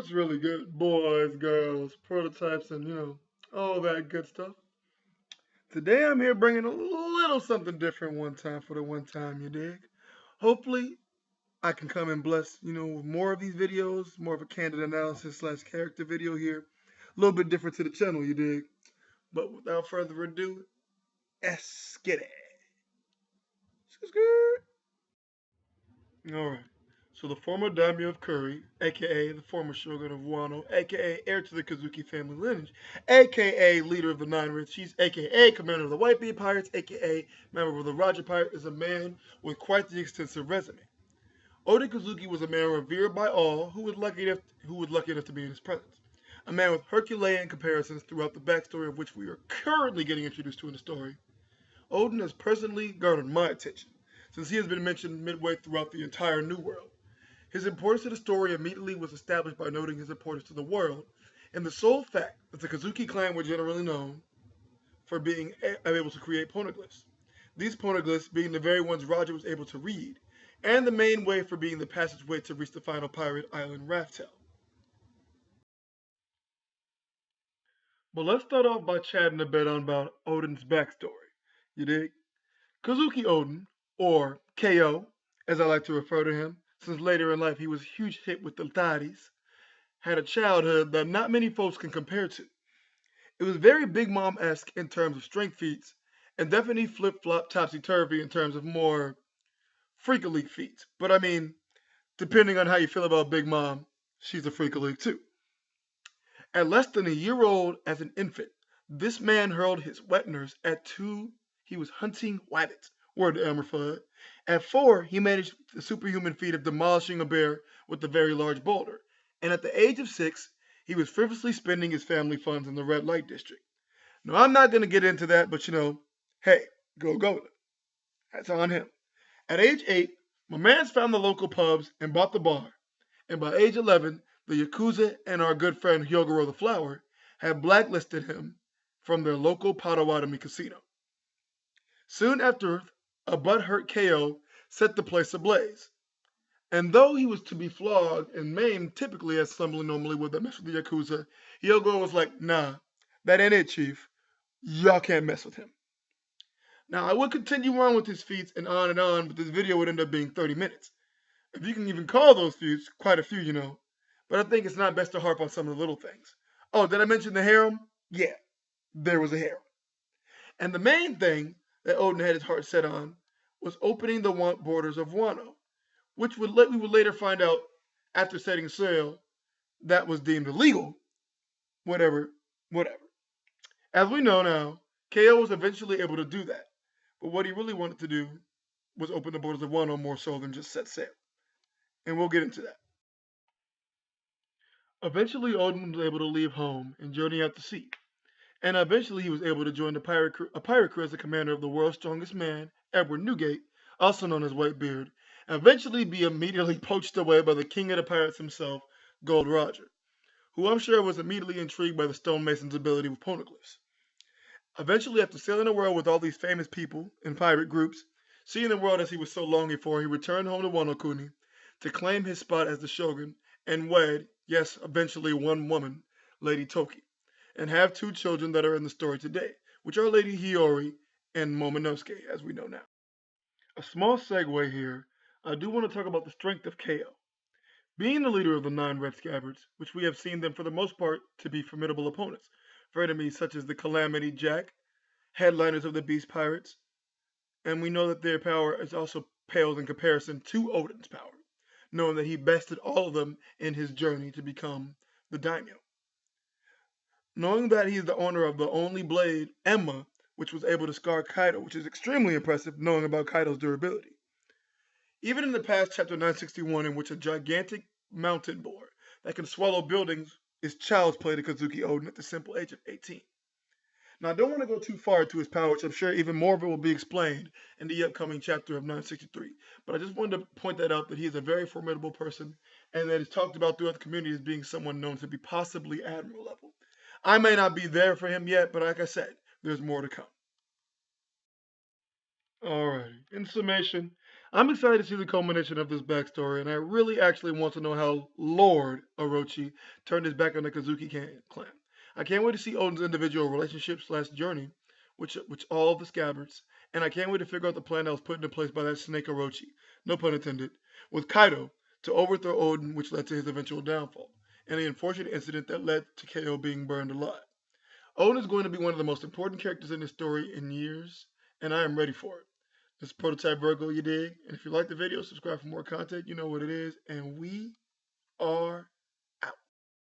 It's really good. Boys, girls, prototypes, and all that good stuff. Today I'm here bringing a little something different one time for the one time, you dig? Hopefully I can come and bless, with more of these videos, more of a candid analysis slash character video here. A little bit different to the channel, you dig? But without further ado, let's get it. Alright. So the former daimyo of Kuri, aka the former shogun of Wano, aka heir to the Kozuki family lineage, aka leader of the Nine Red Chiefs, aka commander of the Whitebeard Pirates, aka member of the Roger Pirate, is a man with quite the extensive resume. Oden Kozuki was a man revered by all who was lucky enough to be in his presence. A man with Herculean comparisons throughout the backstory of which we are currently getting introduced to in the story. Oden has personally garnered my attention, since he has been mentioned midway throughout the entire New World. His importance to the story immediately was established by noting his importance to the world, and the sole fact that the Kozuki clan were generally known for being able to create poneglyphs. These poneglyphs being the very ones Roger was able to read, and the main way for being the passageway to reach the final pirate island Raftel. But let's start off by chatting a bit on about Oden's backstory. You dig? Kozuki Oden, or KO, as I like to refer to him, since later in life he was a huge hit with the Taris, had a childhood that not many folks can compare to. It was very Big Mom-esque in terms of strength feats, and definitely flip-flop topsy-turvy in terms of more Freak League feats. But I mean, depending on how you feel about Big Mom, she's a Freak League too. At less than a year old as an infant, this man hurled his wet nurse at two. He was hunting wabbits. Word to Elmer Fudd. At 4, he managed the superhuman feat of demolishing a bear with a very large boulder. And at the age of 6, he was frivolously spending his family funds in the red light district. Now, I'm not going to get into that, but hey, go Golden. That's on him. At age 8, my man's found the local pubs and bought the bar. And by age 11, the Yakuza and our good friend Hyogoro the Flower had blacklisted him from their local Potawatomi casino. Soon after, a butthurt KO set the place ablaze. And though he was to be flogged and maimed typically as someone normally would that mess with the Yakuza, Hyogoro was like, nah, that ain't it, Chief. Y'all can't mess with him. Now, I would continue on with his feats and on, but this video would end up being 30 minutes. If you can even call those feats, quite a few. But I think it's not best to harp on some of the little things. Oh, did I mention the harem? Yeah, there was a harem. And the main thing that Oden had his heart set on was opening the borders of Wano, which we would later find out after setting sail that was deemed illegal. Whatever. As we know now, KO was eventually able to do that. But what he really wanted to do was open the borders of Wano more so than just set sail. And we'll get into that. Eventually, Oden was able to leave home and journey out to sea. And eventually he was able to join a pirate crew as the commander of the world's strongest man, Edward Newgate, also known as Whitebeard, and eventually be immediately poached away by the king of the pirates himself, Gold Roger, who I'm sure was immediately intrigued by the stonemason's ability with poneglyphs. Eventually, after sailing the world with all these famous people and pirate groups, seeing the world as he was so longing for, he returned home to Wano Kuni to claim his spot as the shogun and wed, yes, eventually one woman, Lady Toki, and have 2 children that are in the story today, which are Lady Hiyori and Momonosuke, as we know now. A small segue here, I do want to talk about the strength of KO. Being the leader of the 9 Red Scabbards, which we have seen them for the most part to be formidable opponents, for enemies such as the Calamity Jack, headliners of the Beast Pirates, and we know that their power is also paled in comparison to Oden's power, knowing that he bested all of them in his journey to become the daimyo. Knowing that he is the owner of the only blade, Emma, which was able to scar Kaido, which is extremely impressive knowing about Kaido's durability. Even in the past chapter 961, in which a gigantic mountain boar that can swallow buildings is child's play to Kozuki Oden at the simple age of 18. Now, I don't want to go too far into his power, which I'm sure even more of it will be explained in the upcoming chapter of 963. But I just wanted to point that out, that he is a very formidable person, and that is talked about throughout the community as being someone known to be possibly admiral level. I may not be there for him yet, but like I said, there's more to come. Alrighty. In summation, I'm excited to see the culmination of this backstory, and I really actually want to know how Lord Orochi turned his back on the Kozuki clan. I can't wait to see Oden's individual relationship slash journey, which all of the scabbards, and I can't wait to figure out the plan that was put into place by that snake Orochi, no pun intended, with Kaido to overthrow Oden, which led to his eventual downfall, and the unfortunate incident that led to KO being burned alive. Oden is going to be one of the most important characters in this story in years, and I am ready for it. This is Prototype Virgo, you dig? And if you like the video, subscribe for more content. You know what it is. And we are